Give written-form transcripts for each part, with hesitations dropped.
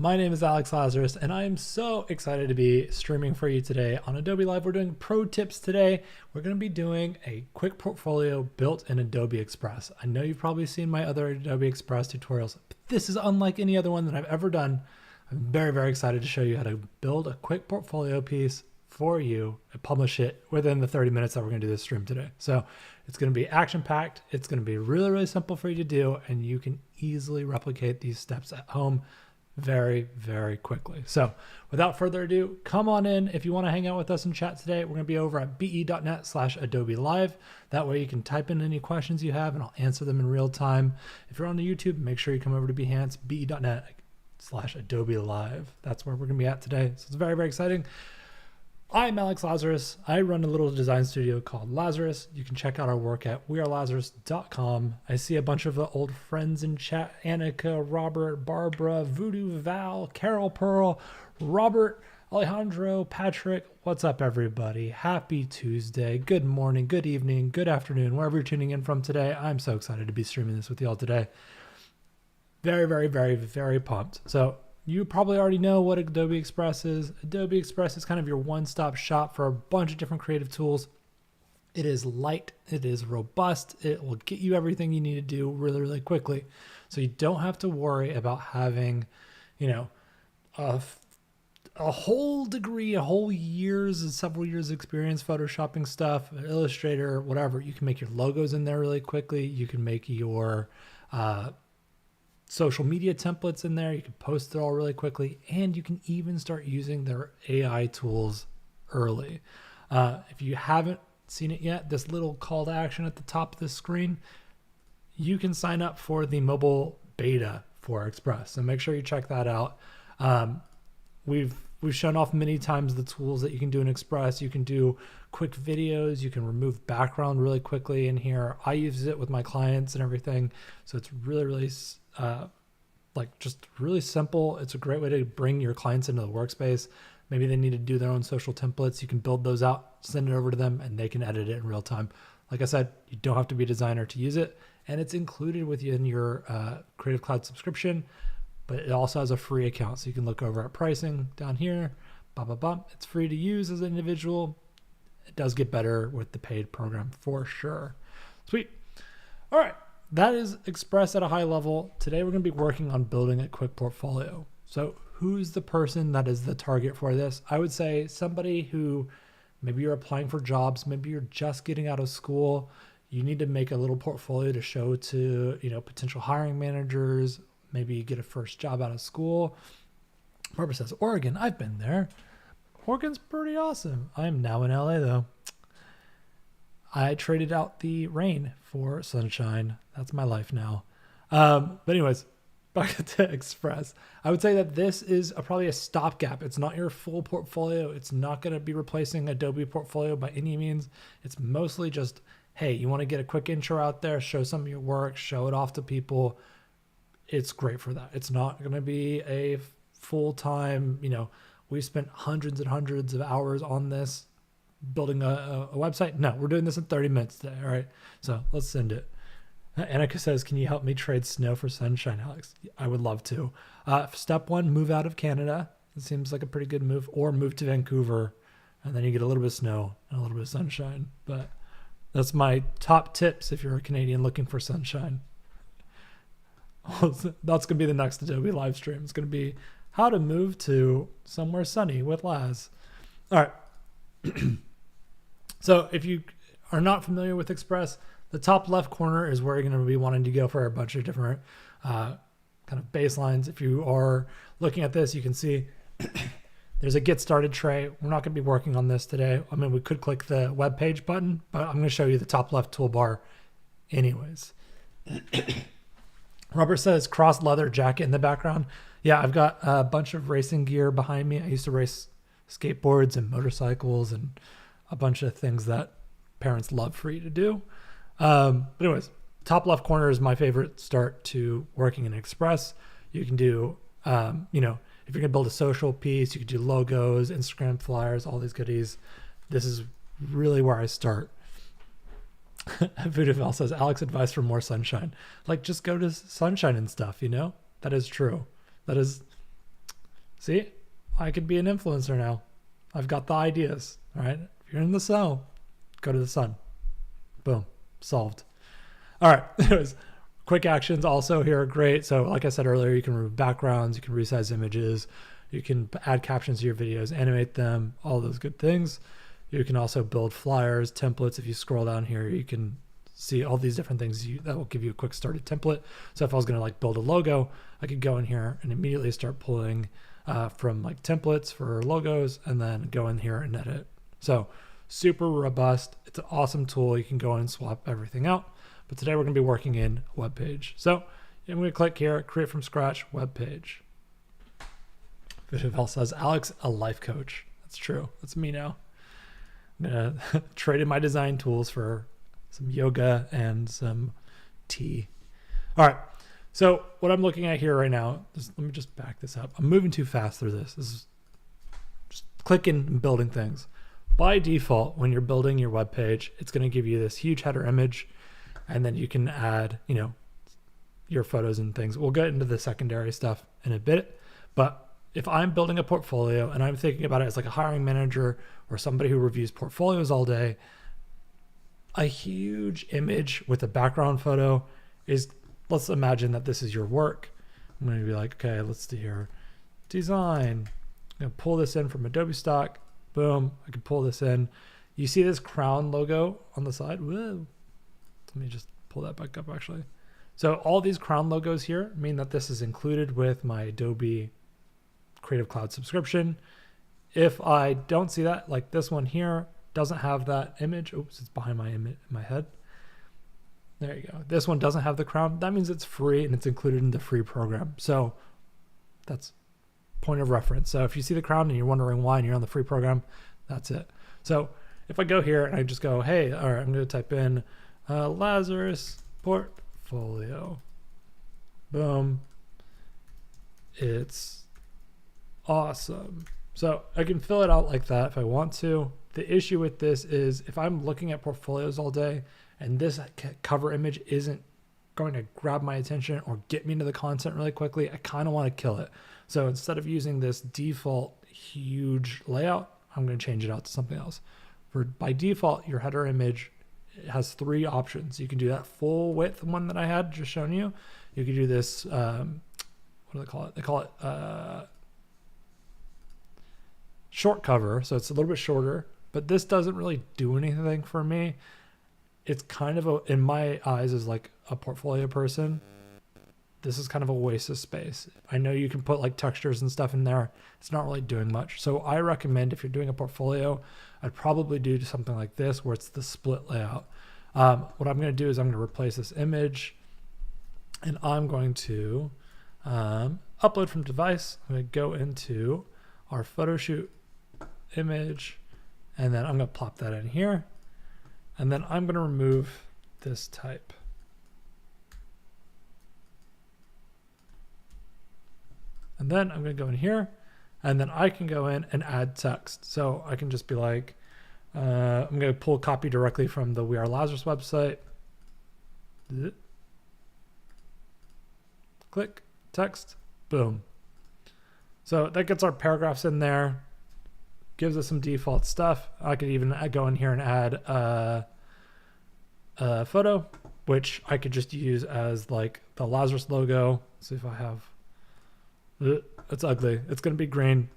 my name is Alex Lazaris, and I am so excited to be streaming for you today on Adobe Live. We're doing pro tips today. We're going to be doing a quick portfolio built in Adobe Express. I know you've probably seen my other Adobe Express tutorials, but this is unlike any other one that I've ever done. I'm very, very excited to show you how to build a quick portfolio piece for you and publish it within the 30 minutes that we're going to do this stream today. So it's going to be action-packed. It's going to be really, really simple for you to do, and you can easily replicate these steps at home very, very quickly. So without further ado, come on in. If you want to hang out with us and chat today, we're going to be over at be.net/Adobe Live. That way you can type in any questions you have and I'll answer them in real time. If you're on the YouTube, make sure you come over to Behance, be.net/Adobe Live. That's where we're going to be at today. So it's very, very exciting. I'm Alex Lazaris. I run a little design studio called Lazaris. You can check out our work at wearelazarus.com. I see a bunch of the old friends in chat: Annika, Robert, Barbara, Voodoo, Val, Carol, Pearl, Robert, Alejandro, Patrick. What's up, everybody? Happy Tuesday. Good morning, good evening, good afternoon, wherever you're tuning in from today. I'm so excited to be streaming this with you all today. Very, very, very, very pumped. So you probably already know what Adobe Express is. Adobe Express is kind of your one-stop shop for a bunch of different creative tools. It is light, it is robust, it will get you everything you need to do really, really quickly. So you don't have to worry about having, a whole degree, several years experience photoshopping stuff, Illustrator, whatever. You can make your logos in there really quickly. You can make your social media templates in there. You can post it all really quickly, and you can even start using their AI tools early. If you haven't seen it yet, this little call to action at the top of the screen, you can sign up for the mobile beta for Express. So make sure you check that out. We've shown off many times the tools that you can do in Express. You can do quick videos. You can remove background really quickly in here. I use it with my clients and everything. So it's really, really just really simple. It's a great way to bring your clients into the workspace. Maybe they need to do their own social templates. You can build those out, send it over to them, and they can edit it in real time. Like I said, you don't have to be a designer to use it, and it's included within your Creative Cloud subscription, but it also has a free account. So you can look over at pricing down here, It's free to use as an individual. It does get better with the paid program for sure. Sweet. All right. That is Express at a high level. Today we're going to be working on building a quick portfolio. So who's the person that is the target for this? I would say somebody who maybe you're applying for jobs, maybe you're just getting out of school. You need to make a little portfolio to show to, potential hiring managers. Maybe you get a first job out of school. Barbara says, Oregon, I've been there. Oregon's pretty awesome. I'm now in LA though. I traded out the rain for sunshine. That's my life now. But anyways, back to Express. I would say that this is probably a stopgap. It's not your full portfolio. It's not going to be replacing Adobe Portfolio by any means. It's mostly just, hey, you want to get a quick intro out there, show some of your work, show it off to people. It's great for that. It's not going to be a full-time, we've spent hundreds and hundreds of hours on this, building a website. No, we're doing this in 30 minutes today. All right. So let's send it. Annika says, can you help me trade snow for sunshine, Alex? I would love to. Step one, move out of Canada. It seems like a pretty good move, or move to Vancouver, and then you get a little bit of snow and a little bit of sunshine. But that's my top tips if you're a Canadian looking for sunshine. That's going to be the next Adobe live stream. It's going to be how to move to somewhere sunny with Laz. All right. So if you are not familiar with Express, the top left corner is where you're going to be wanting to go for a bunch of different kind of baselines. If you are looking at this, you can see there's a get started tray. We're not going to be working on this today. I mean, we could click the web page button, but I'm going to show you the top left toolbar anyways. Robert says cross leather jacket in the background. Yeah, I've got a bunch of racing gear behind me. I used to race skateboards and motorcycles and a bunch of things that parents love for you to do. But anyways, top left corner is my favorite start to working in Express. You can do, if you're going to build a social piece, you can do logos, Instagram flyers, all these goodies. This is really where I start. Voodoo says, Alex, advice for more sunshine. Like, just go to sunshine and stuff, That is true. That is See, I could be an influencer now. I've got the ideas. All right. If you're in the cell, go to the sun. Boom. Solved. All right. Anyways, quick actions also here are great. So like I said earlier, you can remove backgrounds, you can resize images, you can add captions to your videos, animate them, all those good things. You can also build flyers, templates. If you scroll down here, you can see all these different things that will give you a quick started template. So if I was going to like build a logo, I could go in here and immediately start pulling from like templates for logos and then go in here and edit. So super robust. It's an awesome tool. You can go in and swap everything out. But today we're going to be working in web page. So I'm going to click here, create from scratch web page. Vishal says, Alex, a life coach. That's true. That's me now. I'm going to trade in my design tools for some yoga and some tea. All right. So what I'm looking at here right now, let me just back this up. I'm moving too fast through this. This is just clicking and building things. By default, when you're building your web page, it's going to give you this huge header image, and then you can add, your photos and things. We'll get into the secondary stuff in a bit, but if I'm building a portfolio and I'm thinking about it as like a hiring manager or somebody who reviews portfolios all day, a huge image with a background photo is, let's imagine that this is your work. I'm going to be like, okay, let's do here. Design. I'm going to pull this in from Adobe stock. Boom. I can pull this in. You see this crown logo on the side? Whoa. Let me just pull that back up actually. So all these crown logos here mean that this is included with my Adobe Creative Cloud subscription. If I don't see that, like this one here doesn't have that image. Oops, it's behind my head. There you go. This one doesn't have the crown. That means it's free and it's included in the free program. So that's point of reference. So if you see the crown and you're wondering why and you're on the free program, that's it. So if I go here and I just go, hey, all right, I'm going to type in Lazaris portfolio. Boom. It's awesome. So I can fill it out like that if I want to. The issue with this is if I'm looking at portfolios all day and this cover image isn't going to grab my attention or get me into the content really quickly, I kind of want to kill it. So instead of using this default huge layout, I'm going to change it out to something else. By default, your header image has 3 options. You can do that full width one that I had just shown you. You can do this, what do they call it? They call it short cover. So it's a little bit shorter, but this doesn't really do anything for me. It's kind of in my eyes as like a portfolio person, this is kind of a waste of space. I know you can put like textures and stuff in there. It's not really doing much. So I recommend if you're doing a portfolio, I'd probably do something like this where it's the split layout. What I'm going to do is I'm going to replace this image and I'm going to upload from device. I'm going to go into our photo shoot image and then I'm going to plop that in here. And then I'm going to remove this type. And then I'm going to go in here and then I can go in and add text. So I can just be like, I'm going to pull copy directly from the We Are Lazaris website. Click text, boom. So that gets our paragraphs in there, gives us some default stuff. I could even go in here and add a photo, which I could just use as like the Lazaris logo. Let's see if I have, it's ugly. It's going to be green.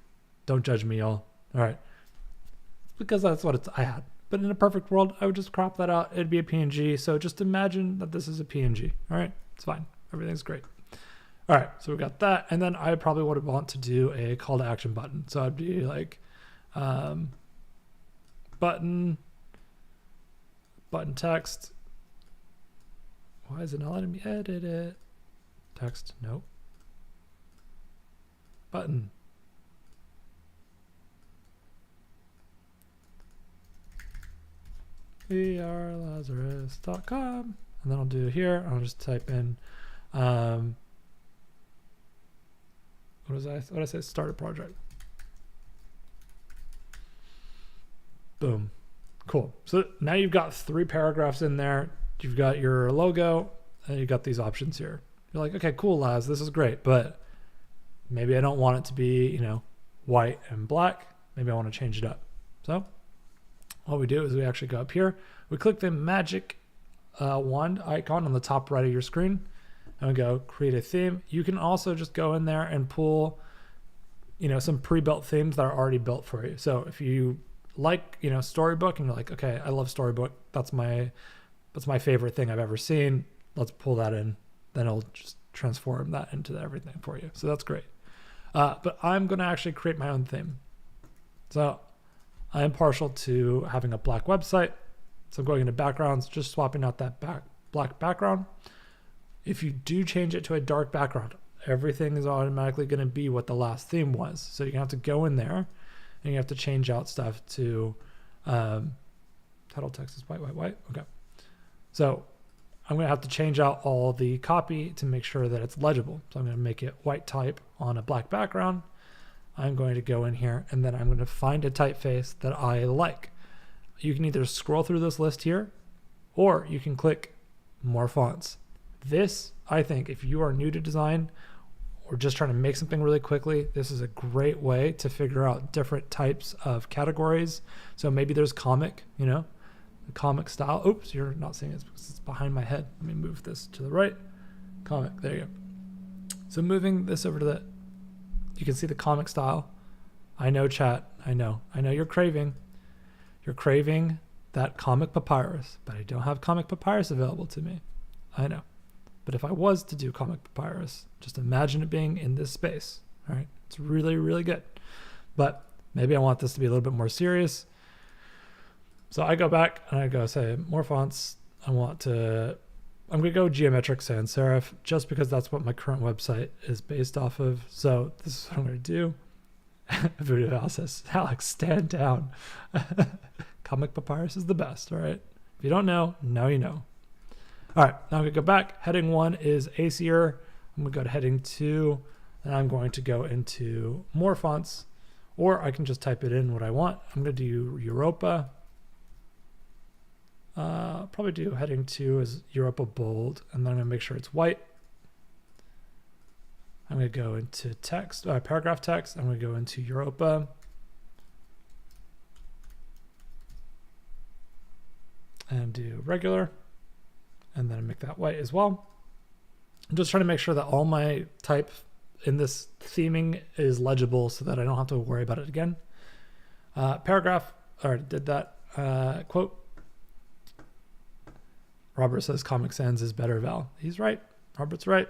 Don't judge me, y'all. All right. Because that's what I had. But in a perfect world, I would just crop that out. It'd be a PNG. So just imagine that this is a PNG. All right. It's fine. Everything's great. All right. So we got that. And then I probably would want to do a call to action button. So I'd be like, button text. Why is it not letting me edit it? Text. Nope. Button. wearelazarus.com, and then I'll do here. I'll just type in what did I say? Start a project. Boom. Cool. So now you've got 3 paragraphs in there. You've got your logo and you've got these options here. You're like, okay, cool, Laz, this is great, but Maybe I don't want it to be, white and black. Maybe I want to change it up. So what we do is we actually go up here. We click the magic wand icon on the top right of your screen and we go create a theme. You can also just go in there and pull, some pre-built themes that are already built for you. So if you like, Storybook and you're like, okay, I love Storybook. That's my favorite thing I've ever seen. Let's pull that in. Then it'll just transform that into everything for you. So that's great. But I'm going to actually create my own theme. So I am partial to having a black website. So I'm going into backgrounds, just swapping out that black background. If you do change it to a dark background, everything is automatically going to be what the last theme was. So you're going to have to go in there and you have to change out stuff to title text is white. Okay. So I'm going to have to change out all the copy to make sure that it's legible. So I'm going to make it white type on a black background. I'm going to go in here and then I'm going to find a typeface that I like. You can either scroll through this list here or you can click more fonts. This, I think, if you are new to design or just trying to make something really quickly, this is a great way to figure out different types of categories. So maybe there's comic, the comic style. Oops, you're not seeing it because it's behind my head. Let me move this to the right. Comic, there you go. So moving this over to you can see the comic style. I know, chat, I know you're craving that comic papyrus, but I don't have comic papyrus available to me. I know. But if I was to do comic papyrus, just imagine it being in this space. All right. It's really, really good. But maybe I want this to be a little bit more serious. So I go back and I go say more fonts. I'm going to go geometric sans serif just because that's what my current website is based off of. So this is what I'm going to do. Voodoo Val says, Alex, stand down. Comic papyrus is the best. All right. If you don't know, now you know. All right, now I'm going to go back. Heading 1 is Acier. I'm going to go to heading 2, and I'm going to go into more fonts, or I can just type it in what I want. I'm going to do Europa. Probably do heading 2 as Europa bold, and then I'm going to make sure it's white. I'm going to go into text, paragraph text. I'm going to go into Europa. And do regular. And then make that white as well. I'm just trying to make sure that all my type in this theming is legible so that I don't have to worry about it again. Paragraph, I already did that. Quote. Robert says Comic Sans is better, Val. He's right. Robert's right.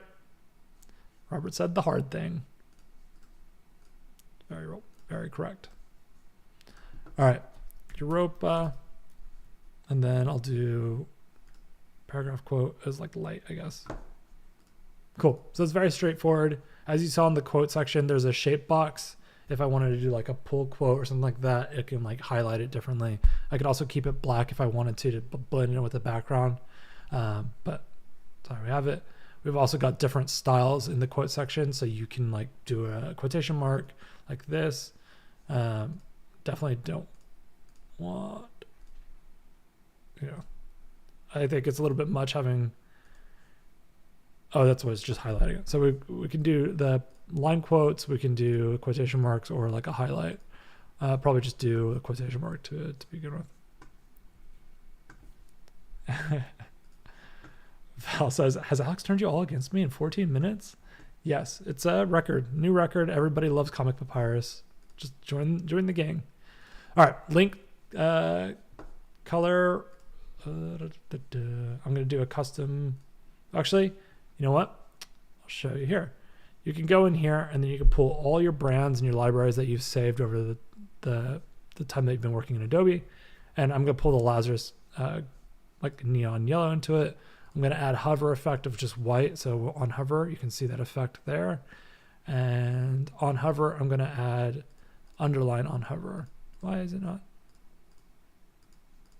Robert said the hard thing. Very, very correct. All right. Europa. And then I'll do paragraph quote as like light, I guess. Cool. So it's very straightforward. As you saw in the quote section, there's a shape box. If I wanted to do like a pull quote or something like that, it can like highlight it differently. I could also keep it black if I wanted to blend in with the background. But sorry, we have it. We've also got different styles in the quote section. So you can like do a quotation mark like this. Definitely don't want, I think it's a little bit much having, that's what it's just highlighting it. So we can do the line quotes, we can do quotation marks or like a highlight. Probably just do a quotation mark to begin with. Val says, has Alex turned you all against me in 14 minutes? Yes, it's a record, new record. Everybody loves Comic Papyrus. Just join the gang. All right, link, color. I'm going to do a custom. Actually, you know what? I'll show you here. You can go in here and then you can pull all your brands and your libraries that you've saved over the time that you've been working in Adobe. And I'm going to pull the Lazaris like neon yellow into it. I'm going to add hover effect of just white. So on hover, you can see that effect there. And on hover, I'm going to add underline on hover. Why is it not?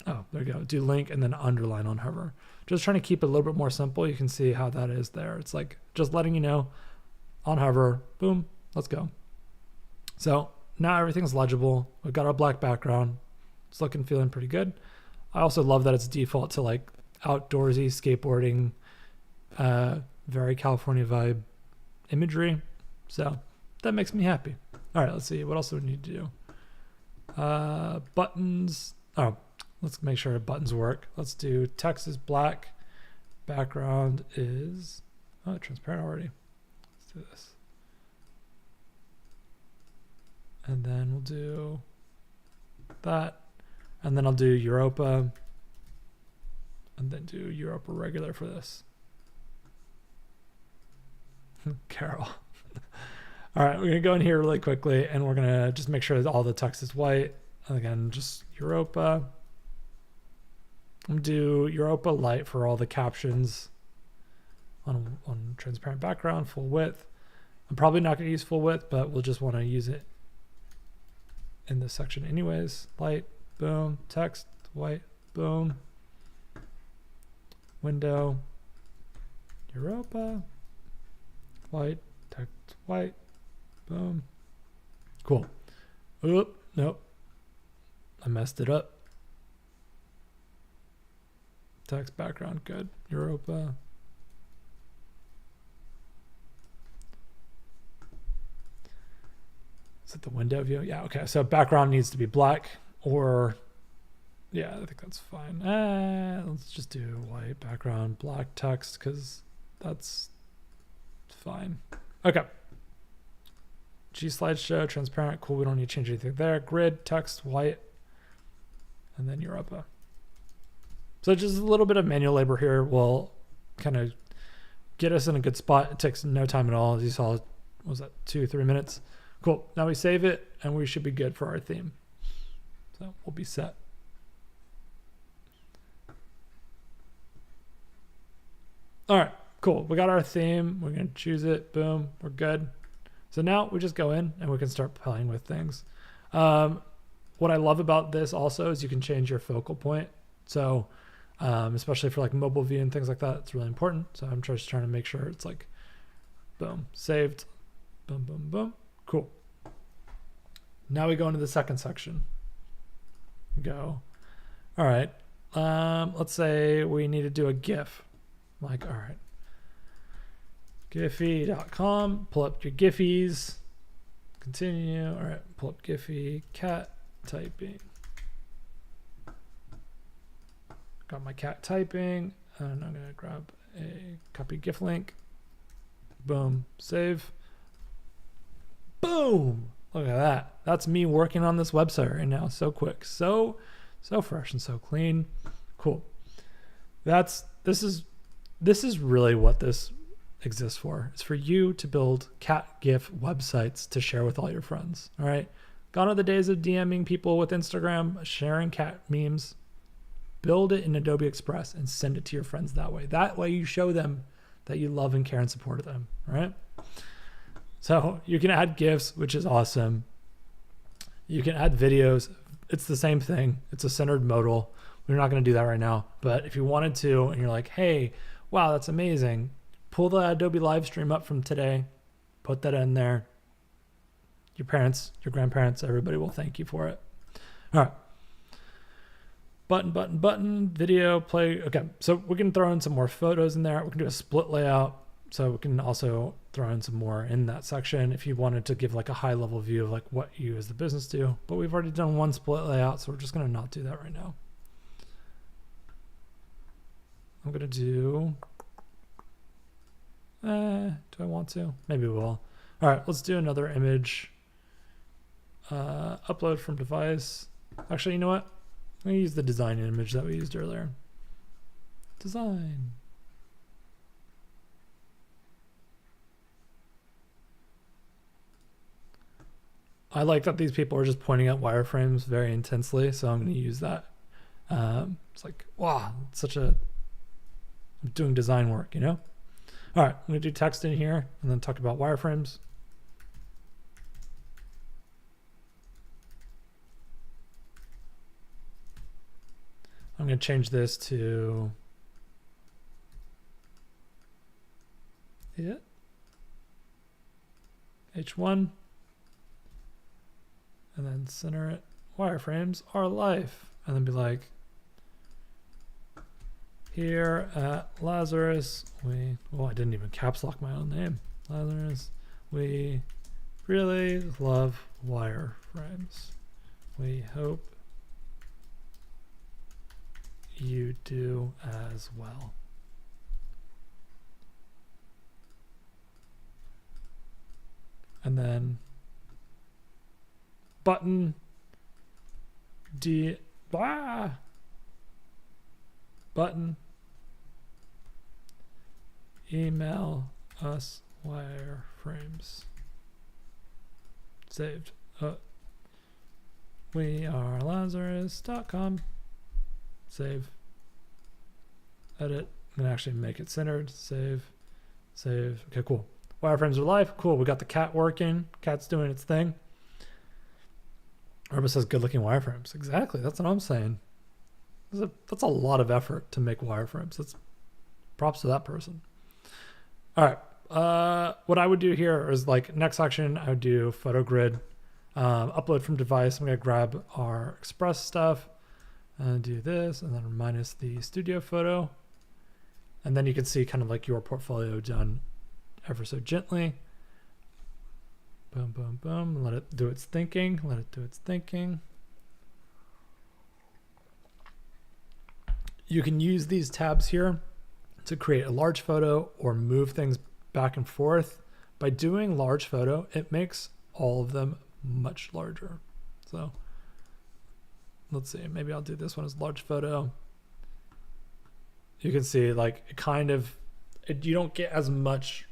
Oh, there you go. Do link and then underline on hover. Just trying to keep it a little bit more simple. You can see how that is there. It's like just letting you know on hover, boom, let's go. So now everything's legible. We've got our black background. It's looking, feeling pretty good. I also love that it's default to like outdoorsy skateboarding, very California vibe imagery. So that makes me happy. All right, let's see. What else do we need to do? Buttons. Oh, let's make sure buttons work. Let's do text is black. Background is, transparent already. Let's do this. And then we'll do that. And then I'll do Europa. And then do Europa regular for this. Carol. All right, we're gonna go in here really quickly and we're gonna just make sure that all the text is white. And again, just Europa. I'm gonna do Europa light for all the captions on transparent background, full width. I'm probably not gonna use full width, but we'll just wanna use it in this section anyways. Light, boom, text, white, boom. Window, Europa, white, text, white, boom. Cool. Oop, nope. I messed it up. Text background, good. Europa. Is it the window view? Yeah, okay. So background needs to be black or, yeah, I think that's fine. Let's just do white background, black text, because that's fine. Okay. G slideshow, transparent, cool. We don't need to change anything there. Grid, text, white, and then Europa. So just a little bit of manual labor here will kind of get us in a good spot. It takes no time at all. As you saw, what was that, 2-3 minutes? Cool. Now we save it and we should be good for our theme. So we'll be set. All right, cool. We got our theme. We're going to choose it. Boom. We're good. So now we just go in and we can start playing with things. What I love about this also is you can change your focal point. So especially for like mobile view and things like that, it's really important. So I'm just trying to make sure it's like, boom, saved, boom, boom, boom. Cool. Now we go into the second section. Go. All right. Let's say we need to do a GIF. I'm like, all right. Giphy.com. Pull up your Giphies. Continue. All right. Pull up Giphy. Cat typing. Got my cat typing. And I'm going to grab a copy GIF link. Boom. Save. Boom. Look at that. That's me working on this website right now. So quick. So fresh and so clean. Cool. This is really what this exists for. It's for you to build cat GIF websites to share with all your friends. All right. Gone are the days of DMing people with Instagram, sharing cat memes. Build it in Adobe Express and send it to your friends that way. That way you show them that you love and care and support them. All right. So you can add GIFs, which is awesome. You can add videos. It's the same thing. It's a centered modal. We're not going to do that right now. But if you wanted to, and you're like, hey, wow, that's amazing. Pull the Adobe live stream up from today. Put that in there. Your parents, your grandparents, everybody will thank you for it. All right. Button, video, play. Okay, so we can throw in some more photos in there. We can do a split layout. So we can also throw in some more in that section if you wanted to give like a high level view of like what you as the business do. But we've already done one split layout, so we're just going to not do that right now. I'm going to do, do I want to? Maybe we will. All right, let's do another image. Upload from device. Actually, you know what? I'm going to use the design image that we used earlier. Design. I like that these people are just pointing at wireframes very intensely, so I'm going to use that. It's like, wow, it's such a, I'm doing design work, you know? All right, I'm going to do text in here and then talk about wireframes. I'm going to change this to H1. And then center it. Wireframes are life. And then be like, here at Lazaris, I didn't even caps lock my own name. Lazaris, we really love wireframes. We hope you do as well. And then button button email us wireframes. Saved. We are Lazaris.com. Save. Edit. I'm gonna actually make it centered. Save. Save. Okay, cool. Wireframes are live. Cool. We got the cat working. Cat's doing its thing. Arba says good looking wireframes. Exactly. That's what I'm saying. That's a lot of effort to make wireframes. That's props to that person. All right. What I would do here is like next section, I would do photo grid, upload from device. I'm going to grab our Express stuff and do this and then minus the studio photo. And then you can see kind of like your portfolio done ever so gently. Boom, boom, boom. Let it do its thinking. Let it do its thinking. You can use these tabs here to create a large photo or move things back and forth. By doing large photo, it makes all of them much larger. So let's see, maybe I'll do this one as large photo. You can see like it kind of, you don't get as much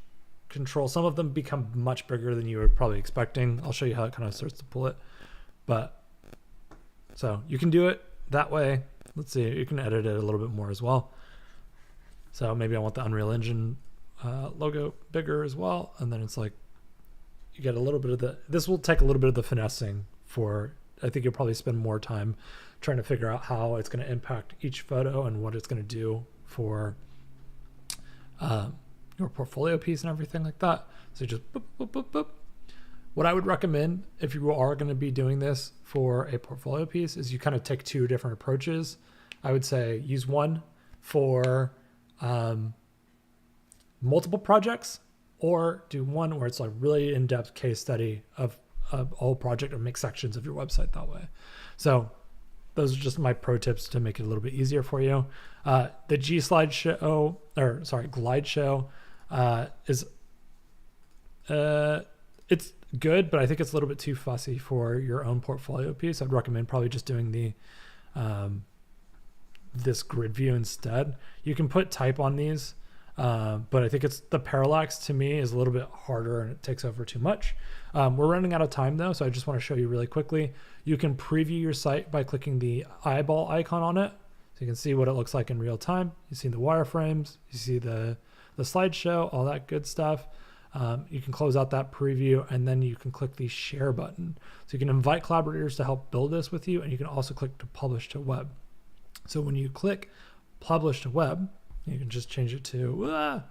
control. Some of them become much bigger than you were probably expecting. I'll show you how it kind of starts to pull it. But so you can do it that way. Let's see, you can edit it a little bit more as well. So maybe I want the Unreal Engine logo bigger as well. And then it's like, you get a little bit of the, this will take a little bit of the finessing for, I think you'll probably spend more time trying to figure out how it's going to impact each photo and what it's going to do for your portfolio piece and everything like that. So just boop, boop, boop, boop. What I would recommend if you are going to be doing this for a portfolio piece is you kind of take two different approaches. I would say use one for multiple projects, or do one where it's a really in-depth case study of a whole project, or make sections of your website that way. So those are just my pro tips to make it a little bit easier for you. The glide show is it's good, but I think it's a little bit too fussy for your own portfolio piece. I'd recommend probably just doing the this grid view instead. You can put type on these, but I think it's the parallax to me is a little bit harder and it takes over too much. We're running out of time though, so I just want to show you really quickly. You can preview your site by clicking the eyeball icon on it. So you can see what it looks like in real time. You see the wireframes, you see the slideshow, all that good stuff. You can close out that preview and then you can click the share button. So you can invite collaborators to help build this with you, and you can also click to publish to web. So when you click publish to web, you can just change it to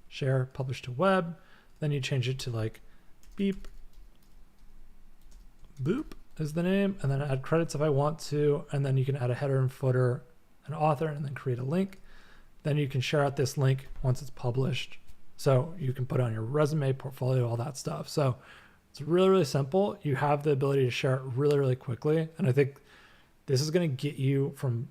share, publish to web. Then you change it to like beep, boop is the name, and then add credits if I want to. And then you can add a header and footer, an author, and then create a link. Then you can share out this link once it's published. So you can put it on your resume, portfolio, all that stuff. So it's really, really simple. You have the ability to share it really, really quickly. And I think this is going to get you from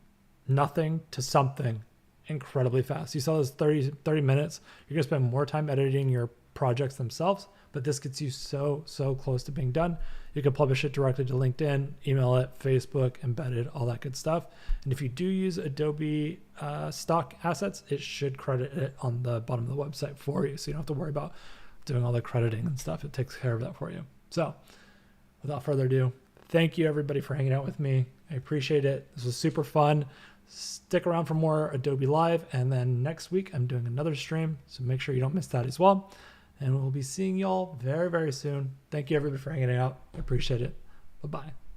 nothing to something incredibly fast. You saw those 30 minutes. You're going to spend more time editing your projects themselves, but this gets you so close to being done. You can publish it directly to LinkedIn, email it, Facebook, embedded, all that good stuff. And if you do use Adobe stock assets, it should credit it on the bottom of the website for you. So you don't have to worry about doing all the crediting and stuff. It takes care of that for you. So without further ado, thank you everybody for hanging out with me. I appreciate it. This was super fun. Stick around for more Adobe Live. And then next week, I'm doing another stream. So make sure you don't miss that as well. And we'll be seeing y'all very, very soon. Thank you everybody for hanging out. I appreciate it. Bye-bye.